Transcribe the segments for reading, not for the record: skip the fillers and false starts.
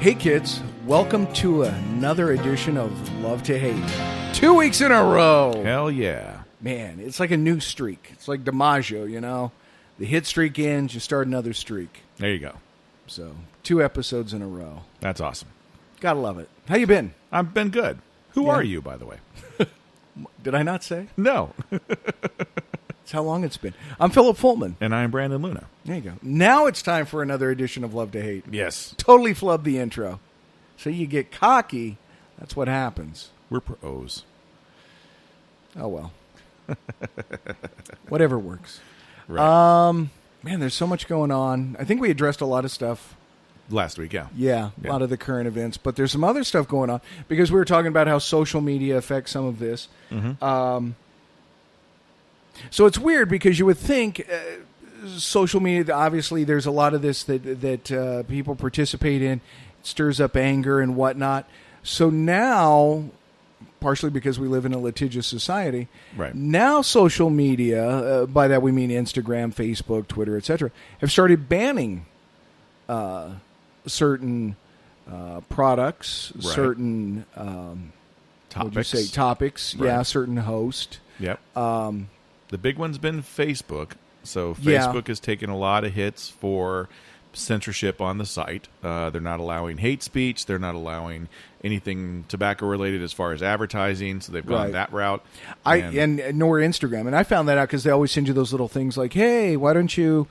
Hey kids, welcome to another edition of Love to Hate. 2 weeks in a row. Hell yeah. Man, it's like a new streak. It's like DiMaggio, you know? The hit streak ends, you start another streak. There you go. So, 2 episodes in a row. That's awesome. Gotta love it. How you been? I've been good. Who are you, by the way? Did I not say? No. That's how long it's been. I'm Philip Fultman. And I'm Brandon Luna. There you go. Now it's time for another edition of Love to Hate. Yes. Totally flubbed the intro. So you get cocky, that's what happens. We're pros. Oh, well. Whatever works. Right. Man, there's so much going on. I think we addressed a lot of stuff. Last week, yeah. Yeah, a lot of the current events. But there's some other stuff going on because we were talking about how social media affects some of this. Mm-hmm. So it's weird because you would think social media, obviously there's a lot of this that people participate in. It stirs up anger and whatnot. So now, partially because we live in a litigious society, Right. now social media, by that we mean Instagram, Facebook, Twitter, etc., have started banning certain products, Right. certain Topics. topics, Right. yeah, certain host. Yep. The big one's been Facebook. So Yeah. Facebook has taken a lot of hits for censorship on the site. They're not allowing hate speech. They're not allowing anything tobacco related as far as advertising. So they've gone Right. that route. And nor Instagram. And I found that out because they always send you those little things like, hey, why don't you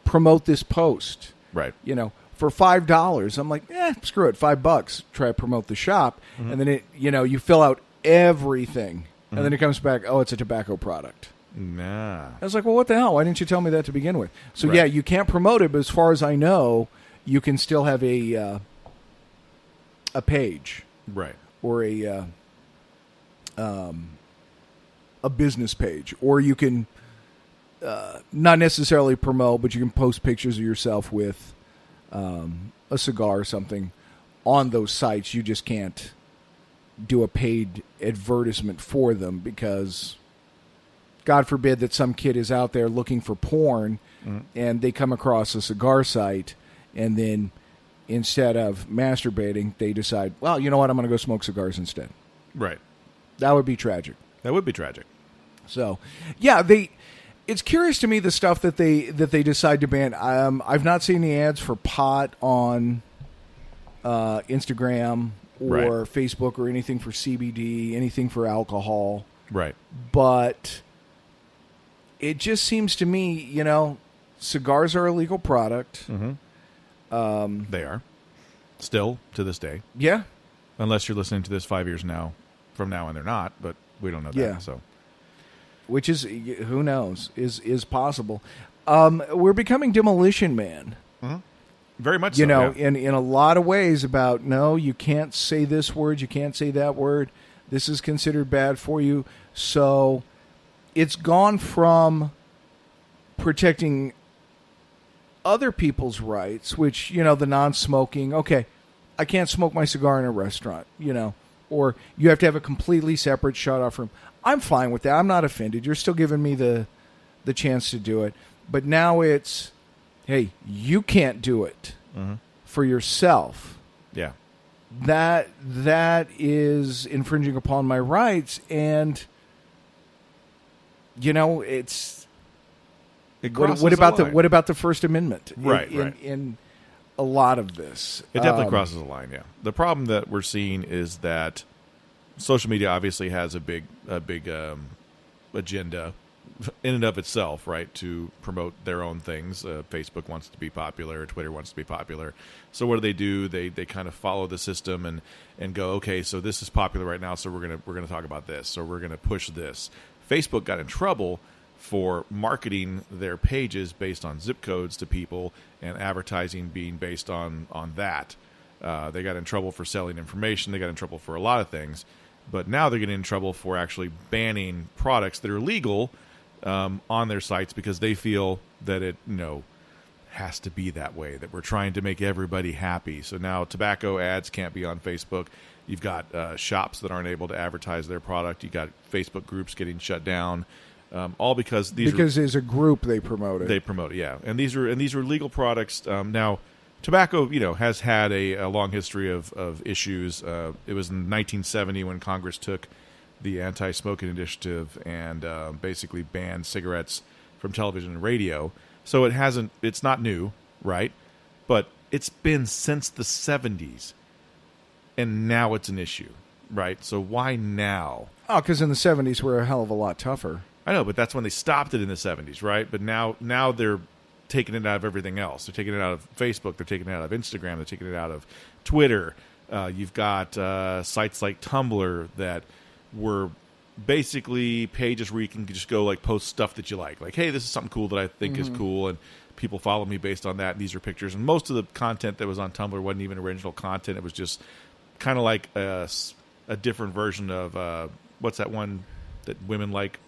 promote this post? Right. You know, for $5. I'm like, screw it, $5. Try to promote the shop. Mm-hmm. And then you fill out everything. And then it comes back, oh, it's a tobacco product. Nah. I was like, well, what the hell? Why didn't you tell me that to begin with? So, Right. yeah, you can't promote it, but as far as I know, you can still have a page Right. or a business page, or you can not necessarily promote, but you can post pictures of yourself with a cigar or something on those sites. You just can't do a paid advertisement for them because God forbid that some kid is out there looking for porn and they come across a cigar site and then instead of masturbating, they decide, well, you know what, I'm going to go smoke cigars instead. Right. That would be tragic. That would be tragic. So, yeah, it's curious to me the stuff that they decide to ban. I've not seen the ads for pot on Instagram or Right. Facebook or anything for CBD, anything for alcohol. Right. But it just seems to me, cigars are a legal product. Mm-hmm. They are. Still, to this day. Yeah. Unless you're listening to this 5 years from now and they're not, but we don't know that. Yeah. So, Which is, who knows, is possible. We're becoming Demolition Man. very much so. Yeah. Yeah. in a lot of ways about, no, you can't say this word, you can't say that word. This is considered bad for you. So it's gone from protecting other people's rights, which, the non-smoking, okay, I can't smoke my cigar in a restaurant, or you have to have a completely separate shut-off room. I'm fine with that. I'm not offended. You're still giving me the chance to do it. But now it's, hey, you can't do it for yourself. Yeah. That is infringing upon my rights, and it's It crosses what about a line. what about the First Amendment? Right, in, right. in a lot of this, It definitely crosses a line, yeah. The problem that we're seeing is that social media obviously has a big agenda in and of itself, right, to promote their own things. Facebook wants to be popular, Twitter wants to be popular. So what do? They kind of follow the system and go, okay, so this is popular right now, so we're gonna talk about this, or we're gonna push this. Facebook got in trouble for marketing their pages based on zip codes to people and advertising being based on that. They got in trouble for selling information. They got in trouble for a lot of things. But now they're getting in trouble for actually banning products that are legal on their sites because they feel that it has to be that way, that we're trying to make everybody happy. So now tobacco ads can't be on Facebook. You've got shops that aren't able to advertise their product. You've got Facebook groups getting shut down. All because as a group they promote it. They promote it, yeah. And these are legal products. Now, tobacco, has had a long history of issues. It was in 1970 when Congress took the anti-smoking initiative and basically banned cigarettes from television and radio. So it's not new, right? But it's been since the 70s, and now it's an issue, right? So why now? Oh, because in the 70s we're a hell of a lot tougher. I know, but that's when they stopped it in the 70s, right? But now they're taking it out of everything else. They're taking it out of Facebook. They're taking it out of Instagram. They're taking it out of Twitter. You've got sites like Tumblr that were basically pages where you can just go post stuff that you like. Like, hey, this is something cool that I think is cool, and people follow me based on that. And these are pictures. And most of the content that was on Tumblr wasn't even original content. It was just kind of like a different version of what's that one that women like?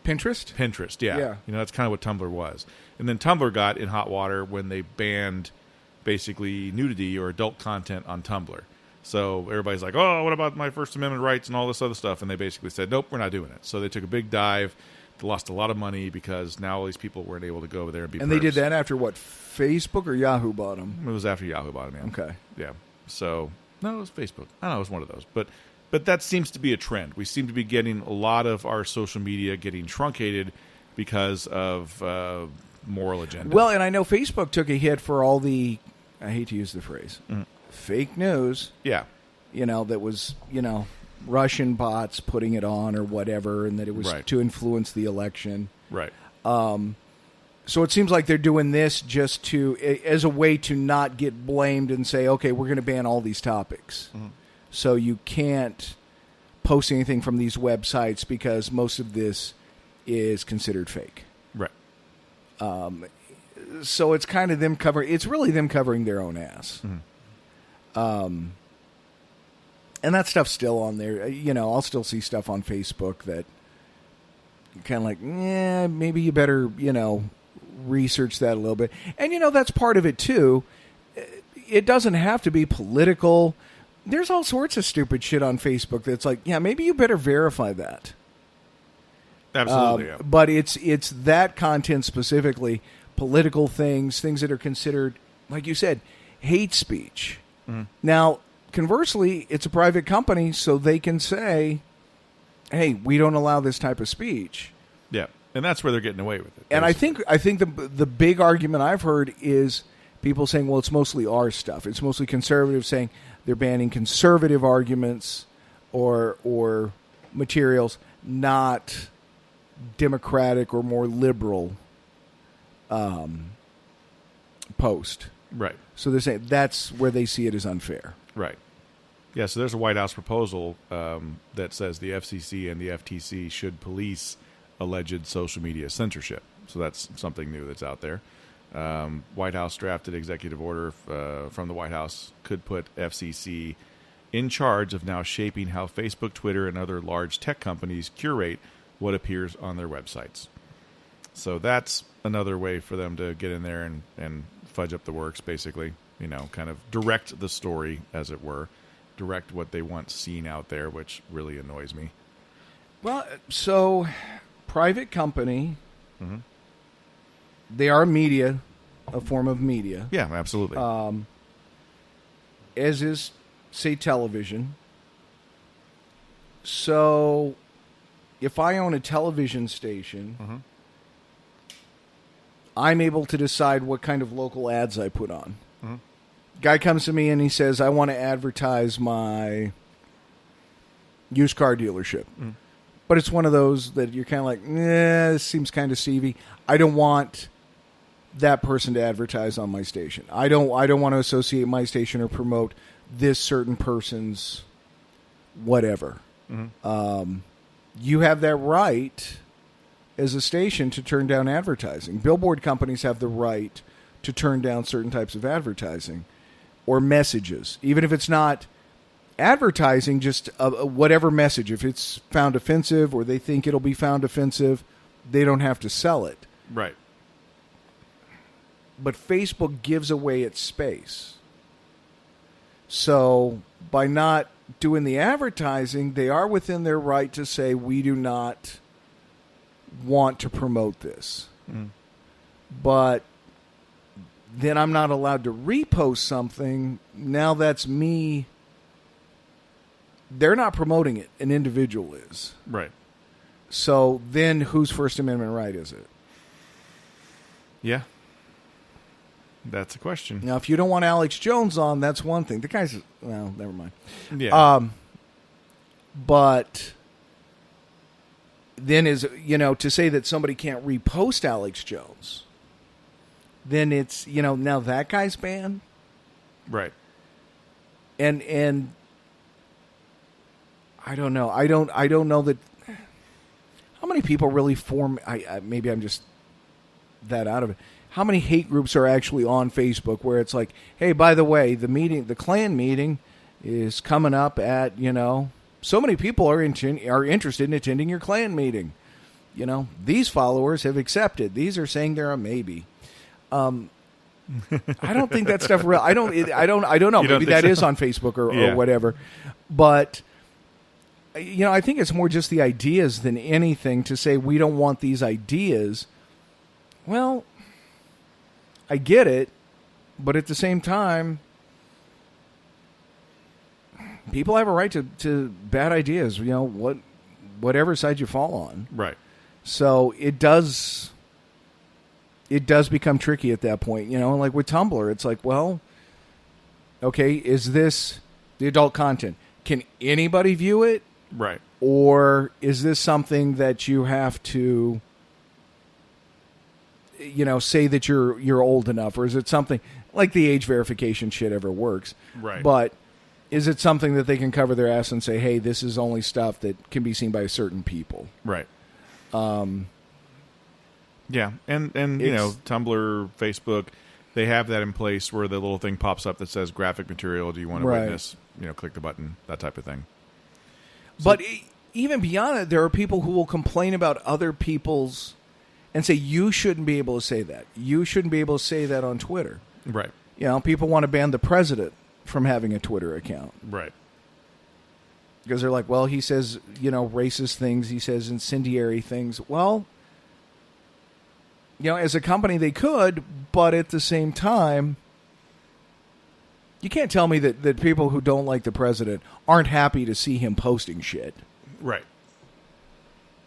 Pinterest, yeah. That's kind of what Tumblr was. And then Tumblr got in hot water when they banned basically nudity or adult content on Tumblr. So everybody's like, oh, what about my First Amendment rights and all this other stuff? And they basically said, nope, we're not doing it. So they took a big dive. They lost a lot of money because now all these people weren't able to go over there and be And they did that after what, Facebook or Yahoo bought them? It was after Yahoo bought them, yeah. Okay. Yeah. So, no, it was Facebook. I don't know, it was one of those. But that seems to be a trend. We seem to be getting a lot of our social media getting truncated because of moral agenda. Well, and I know Facebook took a hit for all the, I hate to use the phrase, fake news. Yeah. That was, Russian bots putting it on or whatever, and that it was to influence the election. Right. So it seems like they're doing this just as a way to not get blamed and say, okay, we're going to ban all these topics. Mm-hmm. So you can't post anything from these websites because most of this is considered fake. Right. So it's kind of them it's really them covering their own ass. Mm-hmm. And that stuff's still on there. I'll still see stuff on Facebook that kind of like, maybe you better, research that a little bit. And, that's part of it too. It doesn't have to be political. There's all sorts of stupid shit on Facebook that's like, yeah, maybe you better verify that. Absolutely. Yeah. But it's that content specifically, political things that are considered, like you said, hate speech. Mm-hmm. Now, conversely, it's a private company, so they can say, hey, we don't allow this type of speech. Yeah, and that's where they're getting away with it. And I think the big argument I've heard is people saying, well, it's mostly our stuff. It's mostly conservatives saying they're banning conservative arguments or materials, not democratic or more liberal post. Right. So they're saying that's where they see it as unfair. Right. Yeah, so there's a White House proposal that says the FCC and the FTC should police alleged social media censorship. So that's something new that's out there. White House drafted executive order from the White House could put FCC in charge of now shaping how Facebook, Twitter, and other large tech companies curate what appears on their websites. So that's another way for them to get in there and fudge up the works, basically. Kind of direct the story, as it were. Direct what they want seen out there, which really annoys me. Well, so private company, they are media, a form of media. Yeah, absolutely. As is, say, television. So if I own a television station, I'm able to decide what kind of local ads I put on. Mm-hmm. Guy comes to me and he says, I want to advertise my used car dealership. Mm. But it's one of those that you're kind of like, this seems kind of seedy. I don't want that person to advertise on my station. I don't want to associate my station or promote this certain person's whatever. Mm-hmm. You have that right as a station to turn down advertising. Billboard companies have the right to turn down certain types of advertising or messages, even if it's not advertising, just whatever message. If it's found offensive or they think it'll be found offensive, they don't have to sell it. Right. But Facebook gives away its space. So by not doing the advertising, they are within their right to say, we do not want to promote this. Mm. But then I'm not allowed to repost something. Now that's me. They're not promoting it. An individual is. Right. So then whose First Amendment right is it? Yeah. That's a question. Now, if you don't want Alex Jones on, that's one thing. The guy's, well, never mind. Yeah. But then to say that somebody can't repost Alex Jones, then it's, now that guy's banned. Right. And I don't know. I don't know that. How many people really form? Maybe I'm just that out of it. How many hate groups are actually on Facebook where it's like, hey, by the way, the Klan meeting is coming up at, so many people are interested in attending your Klan meeting. These followers have accepted. These are saying they're a maybe. I don't think that stuff real. I don't know. Maybe that is on Facebook or whatever. But I think it's more just the ideas than anything to say we don't want these ideas. Well, I get it, but at the same time, people have a right to bad ideas. Whatever side you fall on. Right. So it does become tricky at that point. Like with Tumblr, it's like, well, okay, is this the adult content? Can anybody view it? Right. Or is this something that you have to, say that you're old enough? Or is it something like the age verification shit ever works? Right. But is it something that they can cover their ass and say, hey, this is only stuff that can be seen by certain people? Right. Yeah. And Tumblr, Facebook, they have that in place where the little thing pops up that says graphic material. Do you want to witness? Click the button, that type of thing. But even beyond that, there are people who will complain about other people's and say, you shouldn't be able to say that. You shouldn't be able to say that on Twitter. Right. People want to ban the president from having a Twitter account. Right. Because they're like, well, he says, racist things. He says incendiary things. Well, as a company, they could, but at the same time, you can't tell me that people who don't like the president aren't happy to see him posting shit. Right.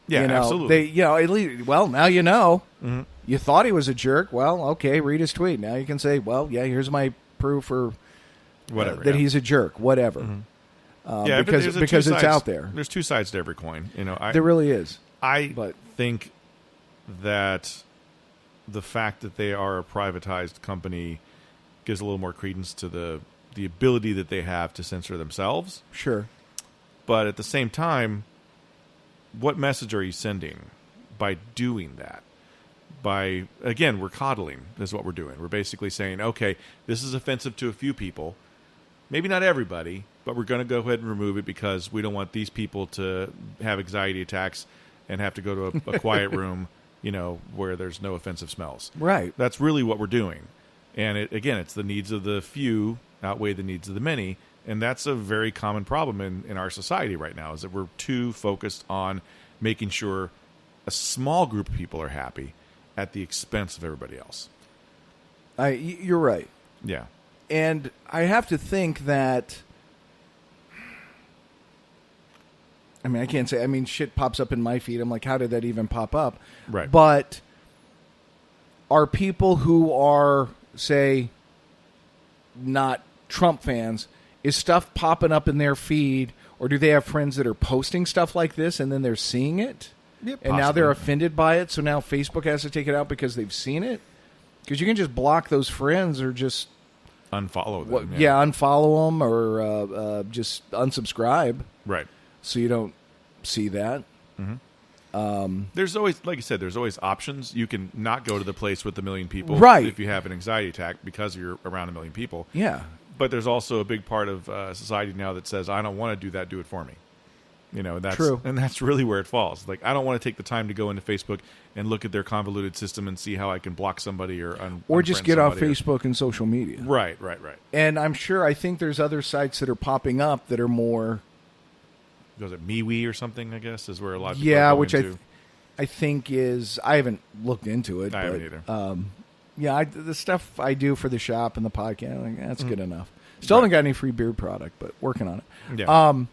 Yeah, absolutely. They, at least, well, now you know. Mm-hmm. You thought he was a jerk. Well, okay, read his tweet. Now you can say, well, yeah, here's my proof for whatever that he's a jerk. Whatever. Mm-hmm. Because it's out there. There's two sides to every coin. There really is. I think that the fact that they are a privatized company gives a little more credence to the ability that they have to censor themselves. Sure. But at the same time, what message are you sending by doing that? Again, we're coddling is what we're doing. We're basically saying, okay, this is offensive to a few people. Maybe not everybody, but we're going to go ahead and remove it because we don't want these people to have anxiety attacks and have to go to a quiet room, where there's no offensive smells. Right. That's really what we're doing. And it's the needs of the few outweigh the needs of the many. And that's a very common problem in our society right now, is that we're too focused on making sure a small group of people are happy at the expense of everybody else. You're right. Yeah. And I have to think that, I can't say, shit pops up in my feed. I'm like, how did that even pop up? Right. But are people who are, say, not Trump fans, is stuff popping up in their feed, or do they have friends that are posting stuff like this and then they're seeing it? Yeah, and now they're offended by it, so now Facebook has to take it out because they've seen it? Because you can just block those friends or just unfollow them. Unfollow them or just unsubscribe. Right. So you don't see that. Mm-hmm. There's always, like you said, there's always options. You can not go to the place with a million people if you have an anxiety attack because you're around a million people. Yeah. But there's also a big part of society now that says, I don't want to do that, do it for me. That's true. And that's really where it falls. Like, I don't want to take the time to go into Facebook and look at their convoluted system and see how I can block somebody or just get off Facebook and social media. Right. And I think there's other sites that are popping up that are more... Was it MeWe or something, I guess, is where a lot of people are going which to. I think is... I haven't looked into it. I haven't either. Yeah, the stuff I do for the shop and the podcast, like, that's good enough. Still haven't got any free beard product, but working on it. Yeah.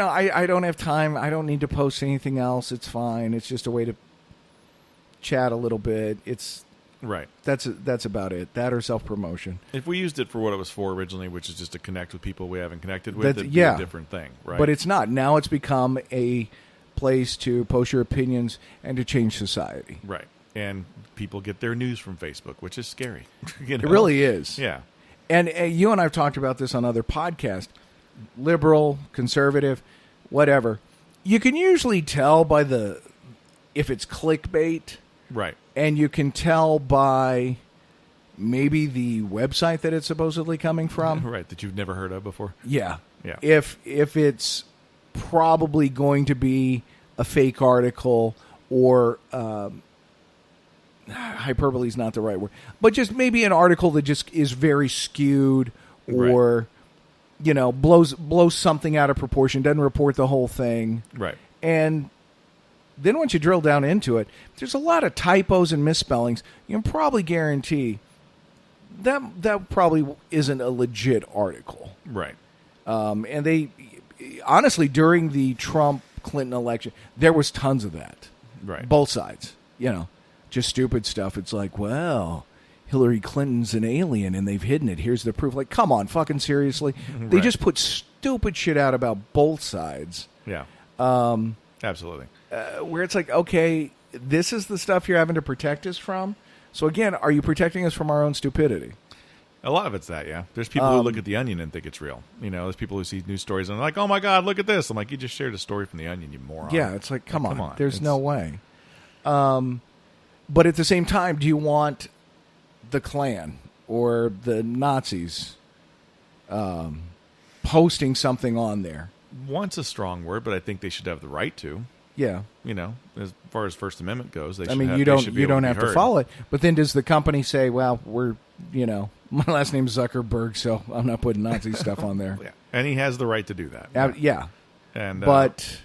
I don't have time. I don't need to post anything else. It's fine. It's just a way to chat a little bit. It's right. That's about it. That or self-promotion. If we used it for what it was for originally, which is just to connect with people we haven't connected with, it'd be yeah. a different thing, right? But it's not. Now it's become a place to post your opinions and to change society. Right. And people get their news from Facebook, which is scary. It really is. Yeah. And you and I have talked about this on other podcasts. Liberal, conservative, whatever. You can usually tell by if it's clickbait. Right. And you can tell by maybe the website that it's supposedly coming from. Right, that you've never heard of before. Yeah. Yeah. If it's probably going to be a fake article or hyperbole is not the right word, but just maybe an article that just is very skewed or blows something out of proportion, doesn't report the whole thing. Right. And then once you drill down into it, there's a lot of typos and misspellings. You can probably guarantee that probably isn't a legit article. Right. And they, honestly, during the Trump-Clinton election, there was tons of that. Right. Both sides. Just stupid stuff. It's like, well, Hillary Clinton's an alien and they've hidden it. Here's the proof. Like, come on, fucking seriously. Right. They just put stupid shit out about both sides. Yeah. Absolutely. Where it's like, okay, this is the stuff you're having to protect us from. So again, are you protecting us from our own stupidity? A lot of it's that, yeah. There's people who look at The Onion and think it's real. There's people who see news stories and they're like, oh my God, look at this. I'm like, you just shared a story from The Onion, you moron. Yeah, it's like, come on. There's no way. But at the same time, do you want the Klan or the Nazis posting something on there? Want's a strong word, but I think they should have the right to. Yeah. As far as First Amendment goes, they I should mean, have, you don't have to heard. follow it. But then does the company say, well, we're, my last name's Zuckerberg, so I'm not putting Nazi stuff on there. Yeah. And he has the right to do that. Yeah. And but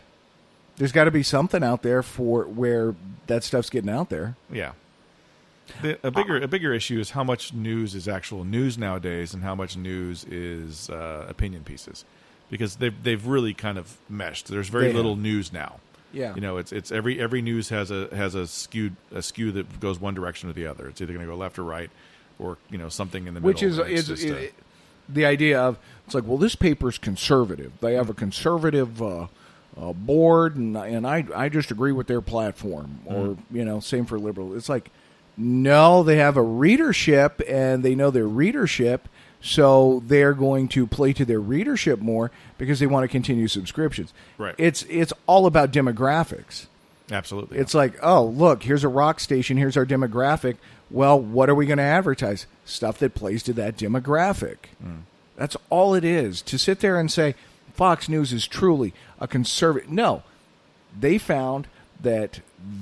there's got to be something out there for where that stuff's getting out there. Yeah. A bigger issue is how much news is actual news nowadays and how much news is opinion pieces, because they've really kind of meshed. There's very little news now. Yeah. It's every news has a skew that goes one direction or the other. It's either going to go left or right, or something in the middle. Which is the idea of, it's like, well, this paper's conservative. They have a conservative board, and I just agree with their platform. Or same for liberal. It's like, no, they have a readership, and they know their readership, so they're going to play to their readership more because they want to continue subscriptions. Right. It's all about demographics. Absolutely. It's like, oh, look, here's a rock station. Here's our demographic. Well, what are we going to advertise? Stuff that plays to that demographic. That's all it is. To sit there and say Fox News is truly a conservative. No. They found that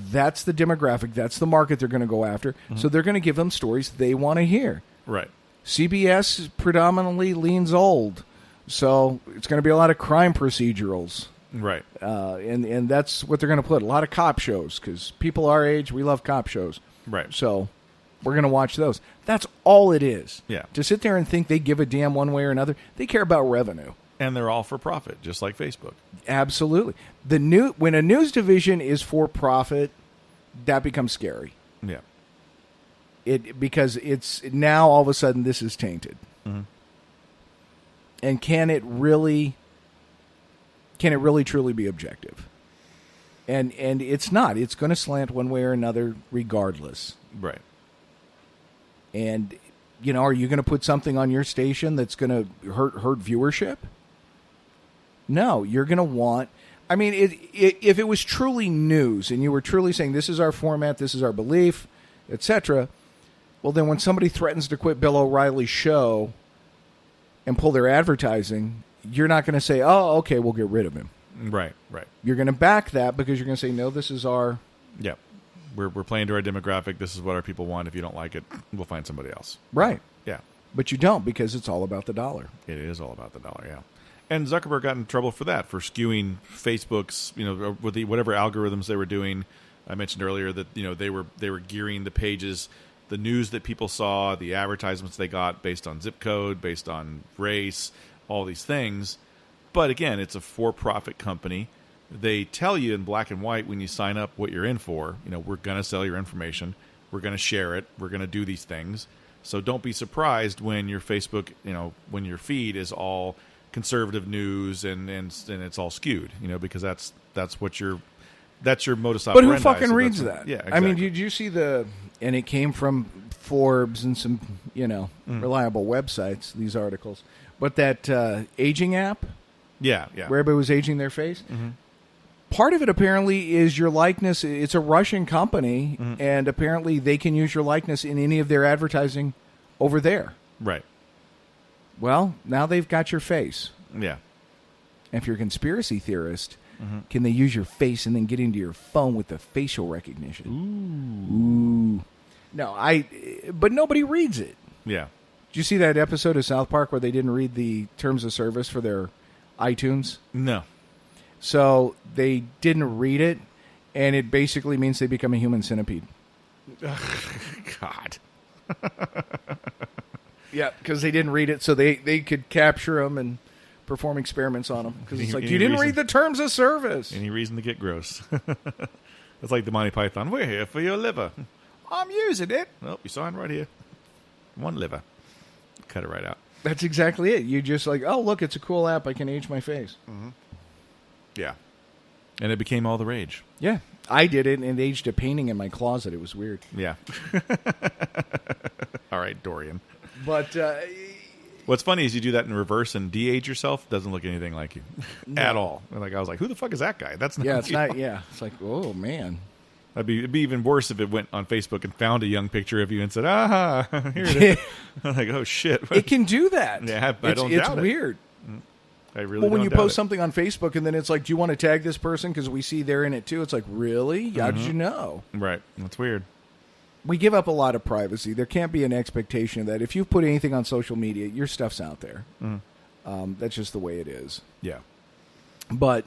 that's the demographic. That's the market they're going to go after. So they're going to give them stories they want to hear. Right. CBS predominantly leans old. So it's going to be a lot of crime procedurals. Right. And that's what they're going to put. A lot of cop shows, because people our age, we love cop shows. Right. So we're going to watch those. That's all it is. Yeah. To sit there and think they give a damn one way or another, they care about revenue. And they're all for profit, just like Facebook. Absolutely. When a news division is for profit, that becomes scary. Yeah. Because it's now all of a sudden this is tainted. And can it really truly be objective? And it's not. It's going to slant one way or another regardless. Right. And are you going to put something on your station that's going to hurt viewership? No, you're going to want. I mean, if it was truly news and you were truly saying this is our format, this is our belief, etc., well, then when somebody threatens to quit Bill O'Reilly's show and pull their advertising, you're not going to say, oh, okay, we'll get rid of him. Right. You're going to back that because you're going to say, no, this is our... Yeah. We're playing to our demographic. This is what our people want. If you don't like it, we'll find somebody else. Right. Yeah. But you don't, because it's all about the dollar. It is all about the dollar, yeah. And Zuckerberg got in trouble for that, for skewing Facebook's, with whatever algorithms they were doing, I mentioned earlier that they were gearing the pages, the news that people saw, the advertisements they got based on zip code, based on race, all these things. But again, it's a for-profit company. They tell you in black and white when you sign up what you're in for. We're going to sell your information. We're going to share it. We're going to do these things. So don't be surprised when your Facebook, when your feed is all conservative news and it's all skewed, because that's your modus operandi. But who fucking reads that? Yeah, exactly. I mean, did you see and it came from Forbes and some, reliable websites, these articles. But that aging app, yeah, where everybody was aging their face, part of it apparently is your likeness. It's a Russian company, and apparently they can use your likeness in any of their advertising over there. Right. Well, now they've got your face. Yeah. And if you're a conspiracy theorist, can they use your face and then get into your phone with the facial recognition? Ooh. No, but nobody reads it. Yeah. Did you see that episode of South Park where they didn't read the terms of service for their iTunes? No. So they didn't read it, and it basically means they become a human centipede. God. Yeah, because they didn't read it, so they could capture them and perform experiments on them. Because it's like, you didn't read the terms of service. Any reason to get gross. It's like the Monty Python. We're here for your liver. I'm using it. Well, you sign right here. One liver. Cut it right out. That's exactly it. You just like, oh, look, it's a cool app. I can age my face. Yeah. And it became all the rage. Yeah. I did it and aged a painting in my closet. It was weird. Yeah. All right, Dorian. But what's funny is you do that in reverse and de-age yourself. Doesn't look anything like you at all. Like I was like, who the fuck is that guy? That's not. Yeah, it's you. not. Yeah, it's like, oh man. It'd be even worse if it went on Facebook and found a young picture of you and said, "Aha, here it is." I'm like, oh shit. It can do that. Yeah, I don't doubt it. It's weird. I really. Well, when don't you doubt post it. something on Facebook and then it's like, do you want to tag this person because we see they're in it too? It's like, really? How did you know? Right. That's weird. We give up a lot of privacy. There can't be an expectation that if you put anything on social media, your stuff's out there. That's just the way it is. Yeah. But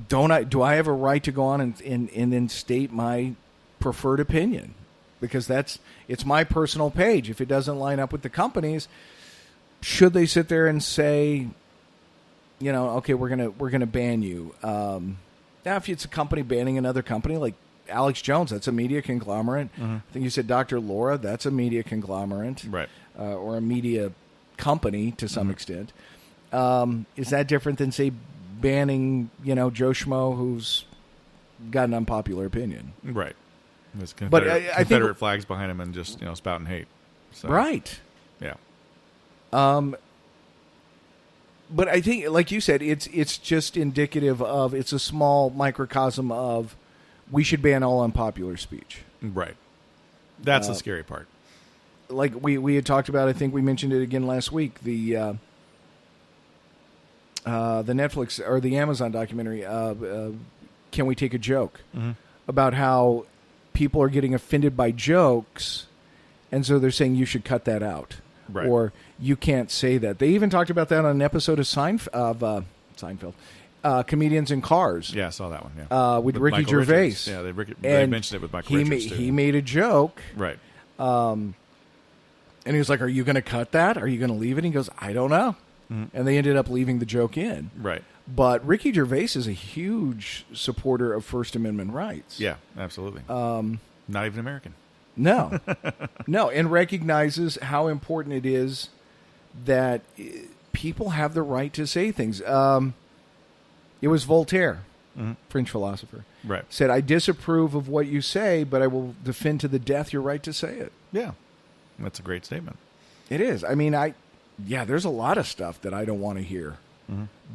do I have a right to go on and then state my preferred opinion? Because it's my personal page. If it doesn't line up with the company's, should they sit there and say, okay, we're gonna ban you? Now, if it's a company banning another company, like Alex Jones, that's a media conglomerate. I think you said Dr. Laura, that's a media conglomerate, Right. Or a media company to some extent. Is that different than, say, banning, Joe Schmo who's got an unpopular opinion? Right. There's But I think Confederate flags behind him and just spouting hate. So, right. Yeah. But I think, like you said, it's just indicative of, it's a small microcosm of, we should ban all unpopular speech. Right. That's the scary part. Like we had talked about, I think we mentioned it again last week, the Netflix or the Amazon documentary, Can We Take a Joke? About how people are getting offended by jokes, and so they're saying you should cut that out. Right. Or you can't say that. They even talked about that on an episode of Seinfeld. Comedians in Cars. Yeah, I saw that one. Yeah, with Ricky Michael Gervais. Richards. Yeah, they mentioned it with Michael Richards too. He made a joke. Right. And he was like, "Are you going to cut that? Are you going to leave it?" And he goes, "I don't know." And they ended up leaving the joke in. Right. But Ricky Gervais is a huge supporter of First Amendment rights. Yeah, absolutely. Not even American. No. No, and recognizes how important it is that people have the right to say things. It was Voltaire, French philosopher, Right. said, "I disapprove of what you say, but I will defend to the death your right to say it." Yeah. That's a great statement. It is. I mean, there's a lot of stuff that I don't want to hear,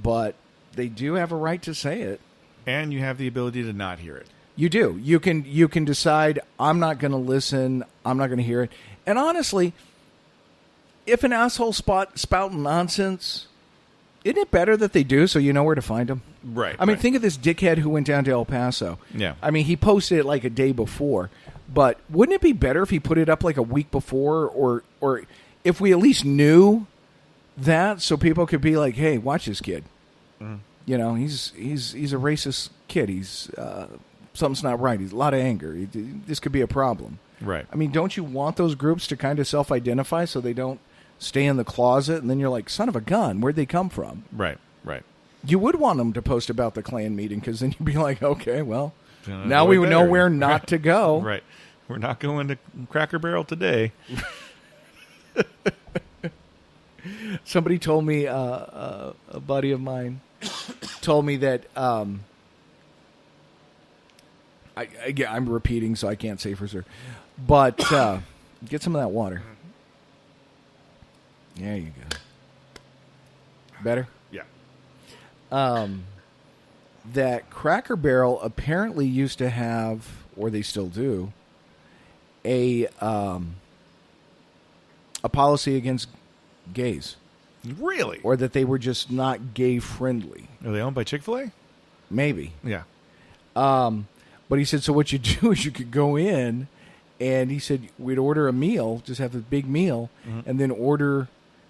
but they do have a right to say it. And you have the ability to not hear it. You do. You can decide, I'm not going to listen, I'm not going to hear it. And honestly, if an asshole spouting nonsense, isn't it better that they do so you know where to find them? Right. I mean, right. think of this dickhead who went down to El Paso. Yeah. I mean, he posted it like a day before, but wouldn't it be better if he put it up like a week before, or if we at least knew that, so people could be like, "Hey, watch this kid. He's a racist kid. He's something's not right. He's a lot of anger. This could be a problem. Right. I mean, don't you want those groups to kind of self-identify so they don't stay in the closet? And then you're like, son of a gun, where'd they come from? Right. Right. You would want them to post about the Klan meeting because then you'd be like, okay, well, now we know where not to go. Right. We're not going to Cracker Barrel today. Somebody told me, a buddy of mine told me that, I'm repeating, so I can't say for sure. But get some of that water. There you go. Better? Yeah. That Cracker Barrel apparently used to have, or they still do, a policy against gays. Really? Or that they were just not gay friendly. Are they owned by Chick-fil-A? Maybe. Yeah. But he said, so what you do is you could go in, and he said we'd order a meal, just have a big meal, and then order,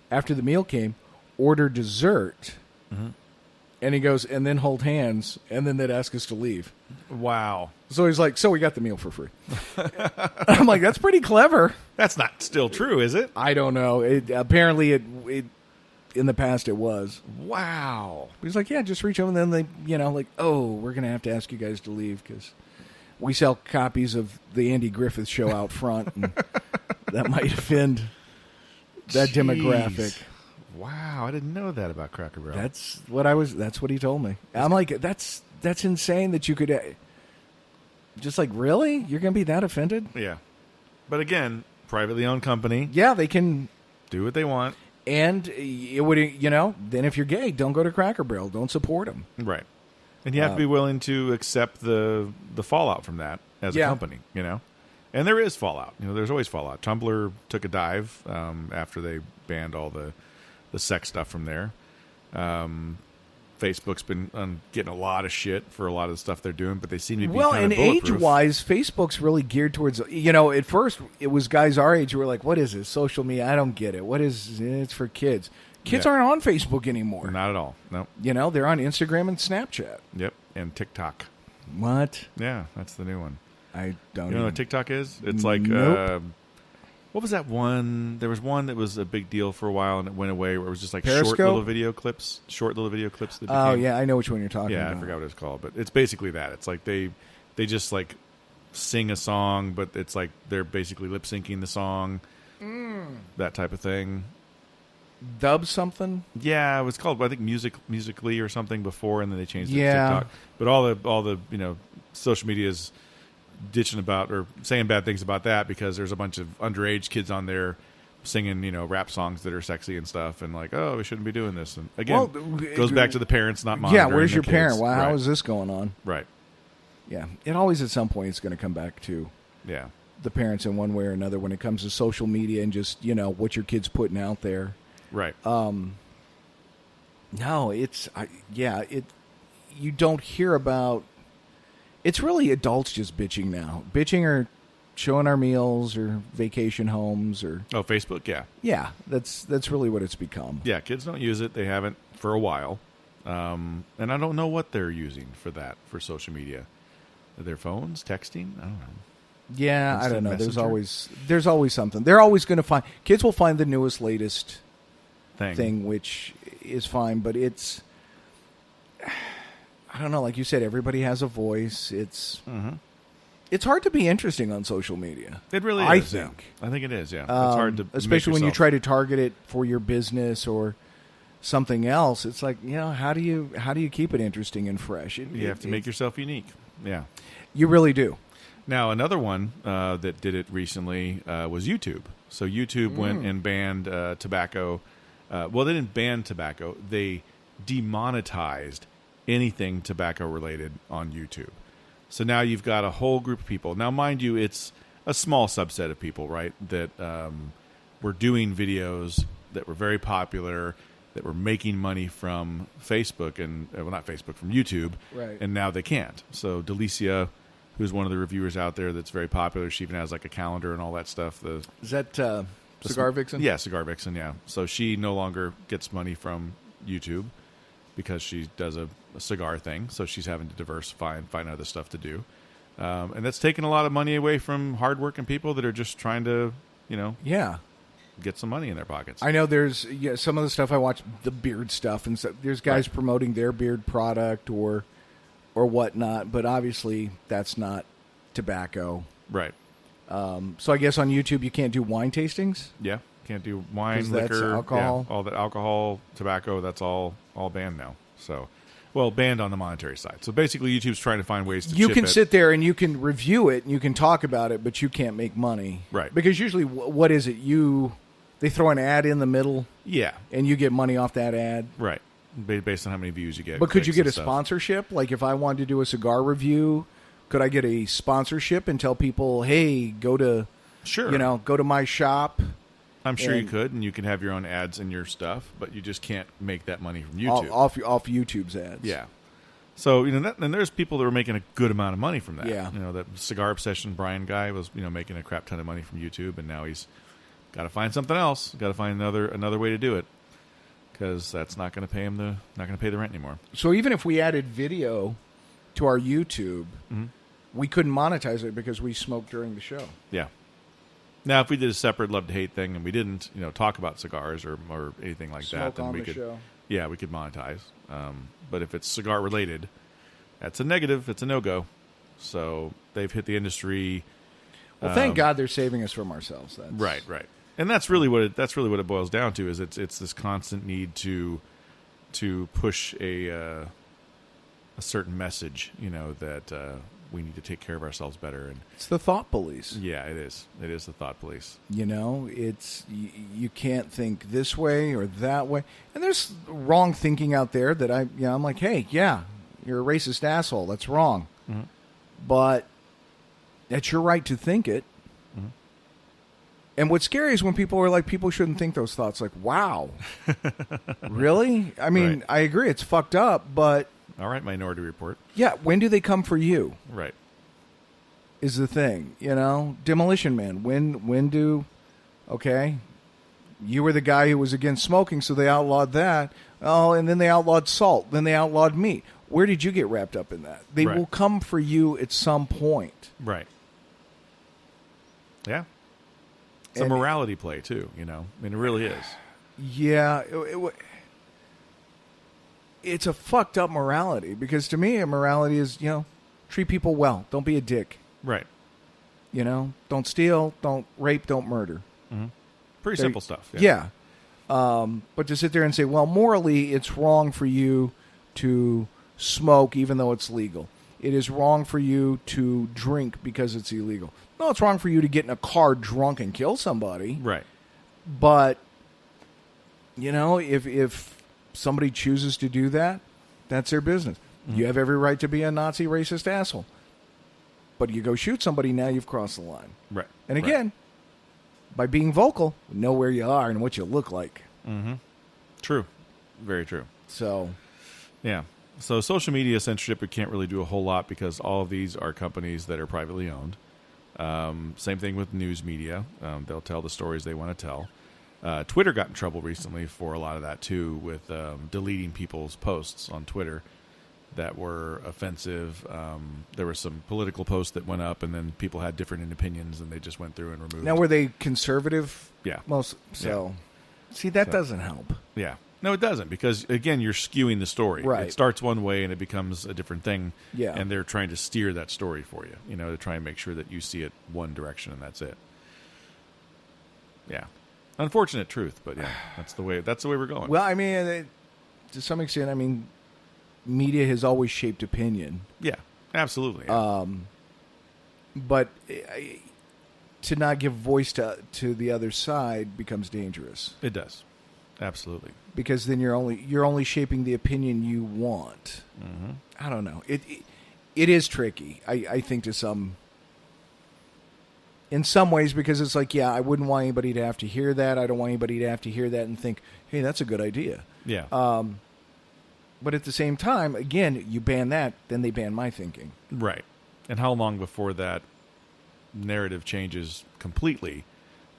after the meal came, order dessert. And he goes, and then hold hands, and then they'd ask us to leave. Wow. So he's like, so we got the meal for free. I'm like, that's pretty clever. That's not still true, is it? I don't know. Apparently, in the past, it was. Wow. He's like, yeah, just reach over, and then they, like, oh, we're going to have to ask you guys to leave because we sell copies of the Andy Griffith Show out front, and that might offend that demographic. Wow, I didn't know that about Cracker Barrel. That's what he told me. I'm like, that's insane that you could just like, really? You're going to be that offended? Yeah. But again, privately owned company. Yeah, they can do what they want. And it would, then if you're gay, don't go to Cracker Barrel. Don't support them. Right. And you have to be willing to accept the fallout from that as a company, And there is fallout. There's always fallout. Tumblr took a dive after they banned all the sex stuff from there. Facebook's been getting a lot of shit for a lot of the stuff they're doing, but they seem to be kind and of bulletproof. age-wise, Facebook's really geared towards, at first it was guys our age who were like, what is this? Social media? I don't get it. What is it's for kids. Kids aren't on Facebook anymore. Not at all. No. They're on Instagram and Snapchat. Yep, and TikTok. What? Yeah, that's the new one. I don't You know what TikTok is? It's like... Nope. What was that one? There was one that was a big deal for a while, and it went away, where it was just like Periscope? short little video clips. That oh, yeah, I know which one you're talking about. Yeah, I forgot what it's called, but it's basically that. It's like they just like sing a song, but it's like they're basically lip syncing the song, that type of thing. Dub something? Yeah, it was called, I think, Musically or something before, and then they changed it to TikTok. But all the social media is ditching about or saying bad things about that because there's a bunch of underage kids on there singing, rap songs that are sexy and stuff, and like, oh, we shouldn't be doing this. And again, goes back to the parents not monitoring. Yeah, where's your kids. parent? Wow, how is this going on? Right. Yeah, it always at some point is going to come back to the parents in one way or another when it comes to social media and just what your kid's putting out there. Right. No, you don't hear about. It's really adults just bitching now. Bitching or showing our meals or vacation homes or... Oh, Facebook, yeah. Yeah, that's really what it's become. Yeah, kids don't use it. They haven't for a while. And I don't know what they're using for social media. Their phones, texting? I don't know. Yeah, Instant I don't know. Messenger? There's always something. They're always going to find... Kids will find the newest, latest thing, which is fine, but it's... I don't know. Like you said, everybody has a voice. It's hard to be interesting on social media. It really is. I think. Yeah. I think it is, yeah. It's hard to especially when you try to target it for your business or something else. It's like, how do you keep it interesting and fresh? You have to make yourself unique. Yeah. You really do. Now, another one that did it recently was YouTube. So YouTube went and banned tobacco. Well, they didn't ban tobacco. They demonetized anything tobacco related on YouTube. So now you've got a whole group of people. Now, mind you, it's a small subset of people, right, that were doing videos that were very popular, that were making money from Facebook and, not Facebook, from YouTube. Right. And now they can't. So Delicia, who's one of the reviewers out there that's very popular, she even has like a calendar and all that stuff. Is that Cigar Vixen? Yeah, Cigar Vixen, yeah. So she no longer gets money from YouTube because she does a cigar thing, so she's having to diversify and find other stuff to do. And that's taken a lot of money away from hardworking people that are just trying to, Yeah. get some money in their pockets. I know there's some of the stuff I watch, the beard stuff, and so there's guys Right. promoting their beard product or whatnot, but obviously that's not tobacco. Right. So I guess on YouTube you can't do wine tastings. Yeah. Can't do wine, 'Cause that's liquor, alcohol. all that alcohol, tobacco. That's all banned now. So, banned on the monetary side. So basically, YouTube's trying to find ways to. You chip can it. sit there and you can review it and you can talk about it, but you can't make money, Right. Because usually, what is it? They throw an ad in the middle, Yeah. and you get money off that ad. Right. Based on how many views you get. But could you clicks get a and stuff. sponsorship? Like if I wanted to do a cigar review, could I get a sponsorship and tell people, "Hey, go to Sure. go to my shop." I'm sure you and- could, and you can have your own ads in your stuff, but you just can't make that money from Off, YouTube. off YouTube's ads. Yeah. So and there's people that are making a good amount of money from that. Yeah. That Cigar Obsession Brian guy was making a crap ton of money from YouTube, and now he's got to find something else. Got to find another way to do it, because that's not going to pay him not going to pay the rent anymore. So even if we added video to our YouTube, we couldn't monetize it because we smoked during the show. Yeah. Now, if we did a separate love to hate thing and we didn't, talk about cigars or anything like that, Smoke then on we the could, show. yeah, we could monetize. But if it's cigar related, that's a negative. It's a no go. So they've hit the industry. Well, thank God they're saving us from ourselves. That's... Right. And that's really what it boils down to. Is it's this constant need to push a certain message. That we need to take care of ourselves better. And It's the thought police. yeah, it is. It is the thought police. It's you can't think this way or that way, and there's wrong thinking out there that I'm like, hey, yeah, you're a racist asshole. That's wrong, but that's your right to think it. And what's scary is when people are like, people shouldn't think those thoughts. Like, wow, really? I mean, Right. I agree, it's fucked up, but All right, Minority Report. yeah, when do they come for you? Right. Is the thing, Demolition Man. When do? Okay, you were the guy who was against smoking, so they outlawed that. Oh, and then they outlawed salt. Then they outlawed meat. Where did you get wrapped up in that? They Right. will come for you at some point. Right. Yeah. It's a And- morality play too. I mean, it really is. Yeah, it's a fucked up morality because to me, a morality is treat people well. Don't be a dick. Right. Don't steal. Don't rape. Don't murder. Pretty They- simple stuff. Yeah. But to sit there and say, well, morally, it's wrong for you to smoke even though it's legal. It is wrong for you to drink because it's illegal. No, it's wrong for you to get in a car drunk and kill somebody. Right. But, if somebody chooses to do that, that's their business. You have every right to be a Nazi racist asshole. But you go shoot somebody, now you've crossed the line. Right. And again, by being vocal, know where you are and what you look like. True. Very true. So, Yeah. So social media censorship, we can't really do a whole lot because all of these are companies that are privately owned. Same thing with news media. They'll tell the stories they want to tell. Twitter got in trouble recently for a lot of that too, with deleting people's posts on Twitter that were offensive. There were some political posts that went up, and then people had different opinions, and they just went through and removed. now were they conservative? Yeah. Most. So, see, that doesn't help. Yeah. No, it doesn't, because again, you're skewing the story. Right. It starts one way and it becomes a different thing. Yeah. And they're trying to steer that story for you, to try and make sure that you see it one direction and that's it. Yeah. Unfortunate truth, but yeah, that's the way we're going. Well, I mean, to some extent, media has always shaped opinion. Yeah. Absolutely. But to not give voice to the other side becomes dangerous. It does. Absolutely. Because then you're only shaping the opinion you want. I don't know. It is tricky. I think in some ways, because it's like, yeah, I wouldn't want anybody to have to hear that. I don't want anybody to have to hear that and think, hey, that's a good idea. Yeah. But at the same time, again, you ban that, then they ban my thinking. Right. And how long before that narrative changes completely,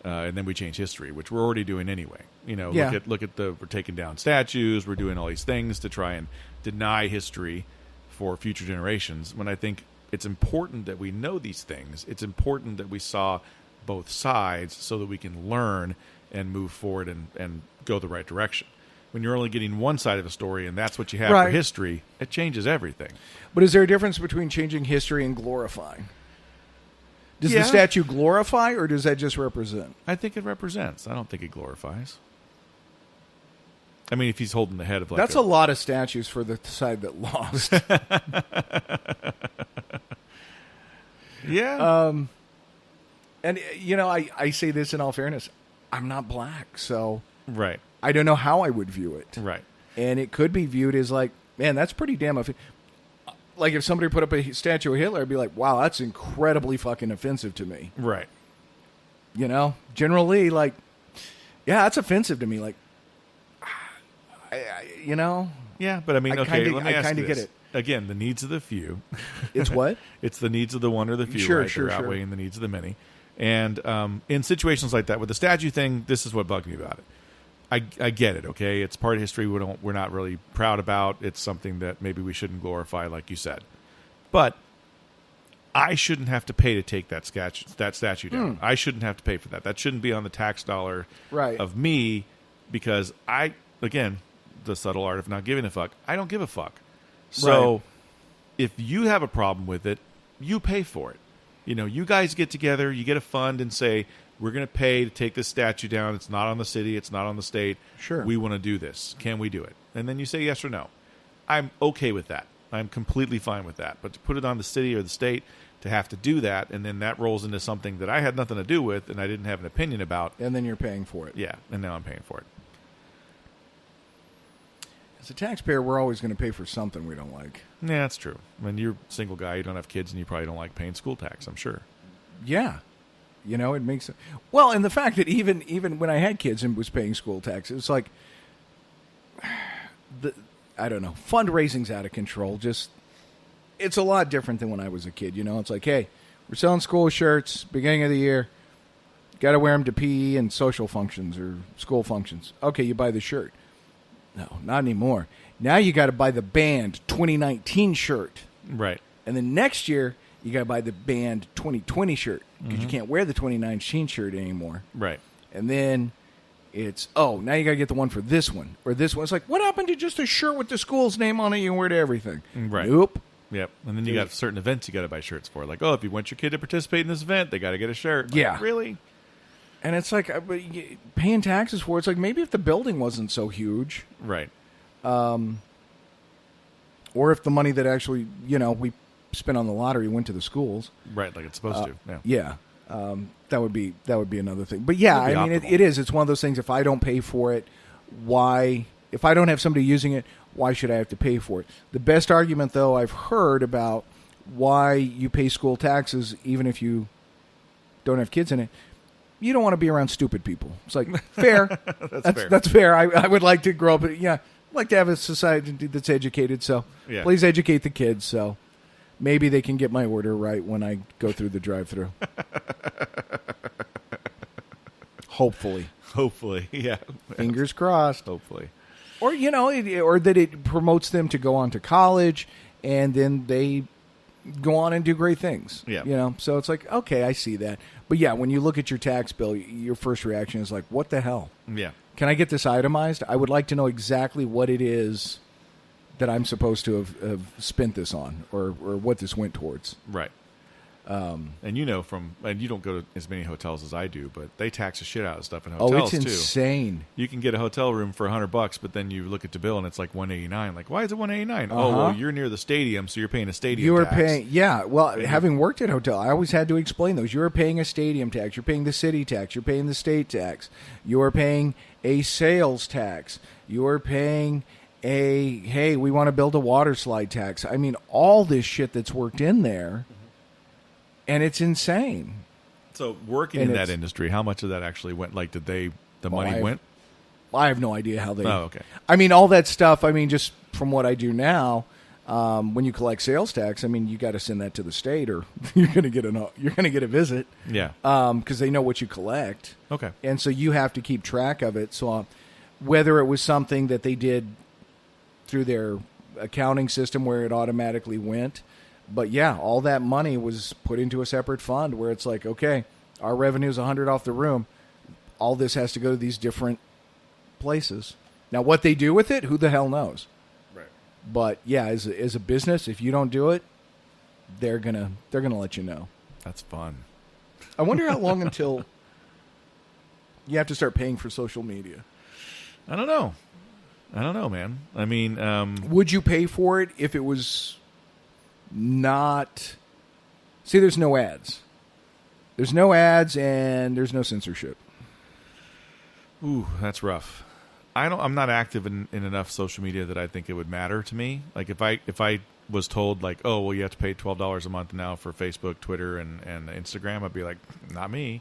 and then we change history, which we're already doing anyway. Yeah. Look at we're taking down statues, we're doing all these things to try and deny history for future generations. When I think it's important that we know these things. It's important that we saw both sides so that we can learn and move forward and go the right direction. When you're only getting one side of a story and that's what you have for history, it changes everything. But is there a difference between changing history and glorifying? Does the statue glorify, or does that just represent? I think it represents. I don't think it glorifies. I mean, if he's holding the head of like that's a lot of statues for the side that lost. Yeah. And, I say this in all fairness. I'm not black, so right. I don't know how I would view it. Right. And it could be viewed as like, man, that's pretty damn offensive. Like if somebody put up a statue of Hitler, I'd be like, wow, that's incredibly fucking offensive to me. Right. Generally, like, yeah, that's offensive to me. Like, Yeah, but I mean, let me ask you get this. it. Again, the needs of the few. It's what? It's the needs of the one or the few, Sure, right? sure, They're sure. outweighing the needs of the many. And in situations like that, with the statue thing, this is what bugged me about it. I get it, okay? It's part of history we're not really proud about. It's something that maybe we shouldn't glorify, like you said. But I shouldn't have to pay to take that statue down. I shouldn't have to pay for that. That shouldn't be on the tax dollar of me, because again, the subtle art of not giving a fuck. I don't give a fuck. So if you have a problem with it, you pay for it. You guys get together, you get a fund and say, we're going to pay to take this statue down. It's not on the city. It's not on the state. Sure. We want to do this. Can we do it? And then you say yes or no. I'm okay with that. I'm completely fine with that. But to put it on the city or the state to have to do that, and then that rolls into something that I had nothing to do with and I didn't have an opinion about. And then you're paying for it. Yeah, and now I'm paying for it. As a taxpayer, we're always going to pay for something we don't like. Yeah, that's true. I mean, you're a single guy, you don't have kids, and you probably don't like paying school tax, I'm sure. Yeah. It makes it... Well, and the fact that even when I had kids and was paying school tax, it's like... I don't know. Fundraising's out of control. Just... It's a lot different than when I was a kid, It's like, hey, we're selling school shirts, beginning of the year. Got to wear them to PE and social functions or school functions. Okay, you buy the shirt. No, not anymore. Now you got to buy the band 2019 shirt. Right. And then next year, you got to buy the band 2020 shirt because you can't wear the 2019 shirt anymore. Right. And then it's, now you got to get the one for this one or this one. It's like, what happened to just a shirt with the school's name on it you can wear to everything? Right. Nope. Yep. And then you got certain events you got to buy shirts for. Like, if you want your kid to participate in this event, they got to get a shirt. Like, yeah. Really? And it's like, paying taxes for it's like, maybe if the building wasn't so huge. Right. Or if the money that actually, we spent on the lottery went to the schools. Right, like it's supposed to. Yeah. Yeah. That would be another thing. But yeah, I mean, it is. It's one of those things. If I don't pay for it, why? If I don't have somebody using it, why should I have to pay for it? The best argument, though, I've heard about why you pay school taxes, even if you don't have kids in it, you don't want to be around stupid people. It's like, fair. Fair. That's fair. I would like to grow up, I'd like to have a society that's educated. So please educate the kids. So maybe they can get my order right when I go through the drive-thru. Hopefully, yeah. Fingers crossed. Hopefully, or or that it promotes them to go on to college, and then they go on and do great things. Yeah, So it's like, okay, I see that. But yeah, when you look at your tax bill, your first reaction is like, what the hell? Yeah. Can I get this itemized? I would like to know exactly what it is that I'm supposed to have spent this on, or what this went towards. Right. And and you don't go to as many hotels as I do, but they tax the shit out of stuff in hotels too. It's insane. You can get a hotel room for $100, but then you look at the bill and it's like $189. Like, why is it $189? Uh-huh. Oh, well, you're near the stadium, so you're paying a stadium. You were tax. paying, yeah. Well, having worked at hotel, I always had to explain those. You are paying a stadium tax. You're paying the city tax. You're paying the state tax. You are paying a sales tax. You are paying hey, we want to build a water slide tax. I mean, all this shit that's worked in there. And it's insane. So working in that industry, how much of that actually went? Like, did the money went? I have no idea how they. Oh, okay. I mean, all that stuff. I mean, just from what I do now, when you collect sales tax, I mean, you got to send that to the state, or you're going to get a visit. Yeah. Because they know what you collect. Okay. And so you have to keep track of it. So whether it was something that they did through their accounting system where it automatically went. But yeah, all that money was put into a separate fund where it's like, okay, our revenue is 100 off the room. All this has to go to these different places. Now, what they do with it, who the hell knows? Right. But yeah, as a business, if you don't do it, they're gonna let you know. That's fun. I wonder how long until you have to start paying for social media. I don't know, man. I mean, Would you pay for it if it was not... See, there's no ads. There's no ads and there's no censorship. ooh, that's rough. I'm not active in enough social media that I think it would matter to me. Like if I was told like, oh, well, you have to pay $12 a month now for Facebook, Twitter, and Instagram, I'd be like, not me.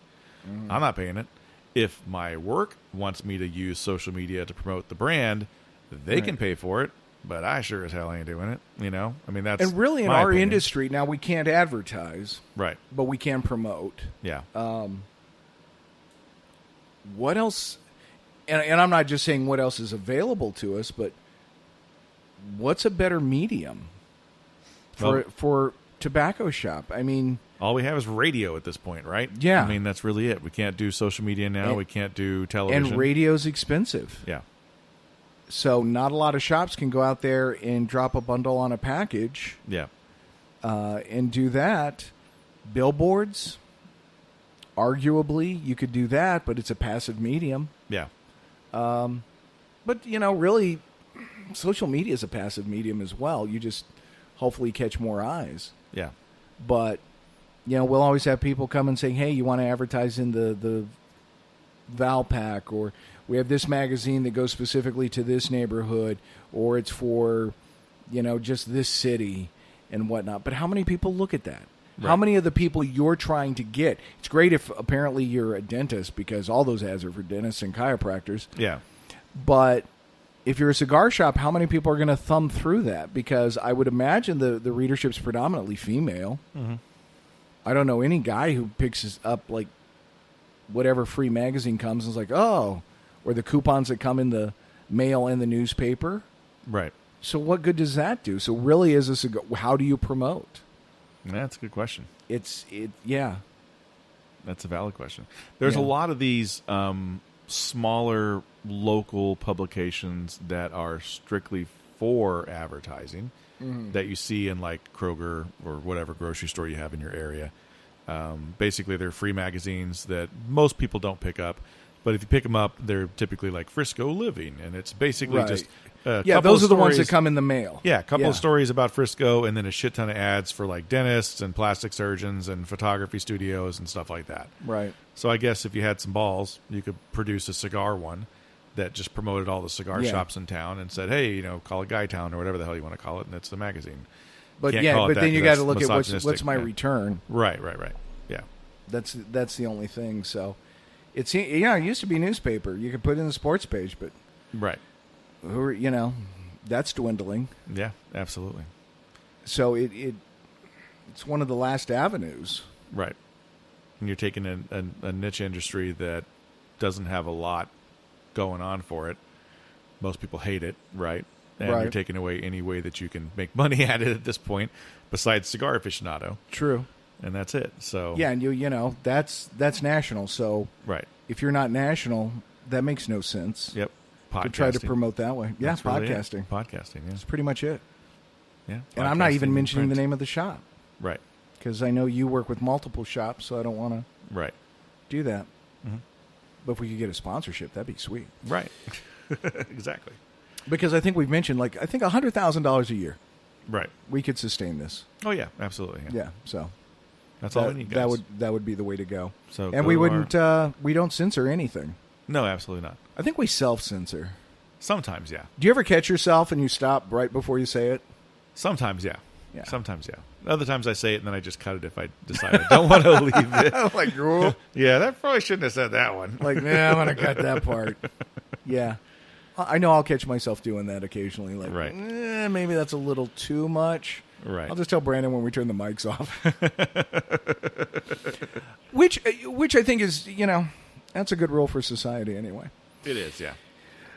I'm not paying it. If my work wants me to use social media to promote the brand, they can pay for it, but I sure as hell ain't doing it. You know, I mean, that's and really in my our opinion. industry now we can't advertise, Right? but we can promote. Yeah. What else? And I'm not just saying what else is available to us, but what's a better medium for tobacco shop? I mean, all we have is radio at this point, right? Yeah. I mean, that's really it. We can't do social media now. We can't do television. and radio's expensive. Yeah. So not a lot of shops can go out there and drop a bundle on a package. Yeah. And do that. Billboards, arguably, you could do that, but it's a passive medium. Yeah. But, really, social media is a passive medium as well. You just hopefully catch more eyes. Yeah. But, we'll always have people come and say, hey, you want to advertise in the Valpak, or we have this magazine that goes specifically to this neighborhood, or it's for, just this city and whatnot. But how many people look at that? Right. How many of the people you're trying to get? It's great if apparently you're a dentist, because all those ads are for dentists and chiropractors. Yeah. But if you're a cigar shop, how many people are going to thumb through that? Because I would imagine the readership's predominantly female. Mm-hmm. I don't know any guy who picks up like whatever free magazine comes and is like, oh, or the coupons that come in the mail and the newspaper. Right. So what good does that do? So really, is this how do you promote? That's a good question. Yeah. That's a valid question. There's a lot of these smaller local publications that are strictly for advertising that you see in like Kroger or whatever grocery store you have in your area. Basically, they're free magazines that most people don't pick up. But if you pick them up, they're typically like Frisco Living, and it's basically just those are the ones that come in the mail. Yeah, a couple of stories about Frisco, and then a shit ton of ads for like dentists and plastic surgeons and photography studios and stuff like that. Right. So I guess if you had some balls, you could produce a cigar one that just promoted all the cigar shops in town and said, hey, call it Guy Town or whatever the hell you want to call it, and it's the magazine. But then you got to look at what's my return. Right. Yeah. That's the only thing. So it used to be newspaper. You could put in the sports page, but right. That's dwindling. Yeah, absolutely. So it's one of the last avenues. Right. And you're taking a niche industry that doesn't have a lot going on for it. Most people hate it, right? And you're taking away any way that you can make money at it at this point, besides cigar aficionado. True. And that's it. So yeah, and that's national. So right. If you're not national, that makes no sense. Yep. To try to promote that way. Yeah, that's podcasting. Really podcasting, yeah. That's pretty much it. Yeah. And I'm not even mentioning the name of the shop. Right. Because I know you work with multiple shops, so I don't want to do that. Mm-hmm. But if we could get a sponsorship, that'd be sweet. Right. Exactly. Because I think we've mentioned, $100,000 a year. Right. We could sustain this. Oh, yeah, absolutely. Yeah, so. That's all we need, guys. That would be the way to go. So and we wouldn't, we don't censor anything. No, absolutely not. I think we self-censor. Sometimes, yeah. Do you ever catch yourself and you stop right before you say it? Sometimes, yeah. Sometimes, yeah. Other times I say it and then I just cut it if I decide I don't want to leave it. Like, oh. Yeah, that probably shouldn't have said that one. Like, I'm going to cut that part. Yeah. I know I'll catch myself doing that occasionally. Like, right. Maybe that's a little too much. Right. I'll just tell Brandon when we turn the mics off. Which I think is, that's a good rule for society anyway. It is, yeah.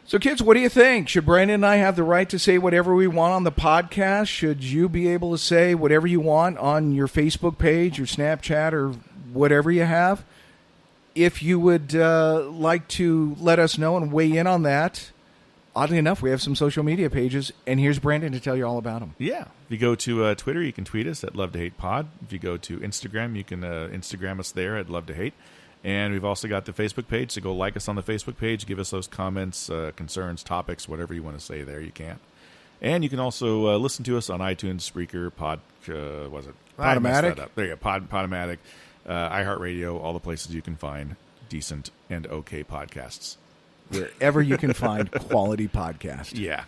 So, kids, what do you think? Should Brandon and I have the right to say whatever we want on the podcast? Should you be able to say whatever you want on your Facebook page, your Snapchat, or whatever you have? If you would like to let us know and weigh in on that, oddly enough, we have some social media pages, and here's Brandon to tell you all about them. Yeah. If you go to Twitter, you can tweet us at Love to Hate Pod. If you go to Instagram, you can Instagram us there at Love to Hate. And we've also got the Facebook page, so go like us on the Facebook page. Give us those comments, concerns, topics, whatever you want to say there, you can. And you can also listen to us on iTunes, Spreaker, Podomatic. There you go, Podomatic, iHeartRadio, all the places you can find decent and okay podcasts. Wherever you can find quality podcasts. Yeah.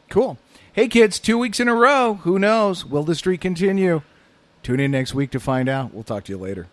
Cool. Hey, kids, 2 weeks in a row. Who knows? Will the streak continue? Tune in next week to find out. We'll talk to you later.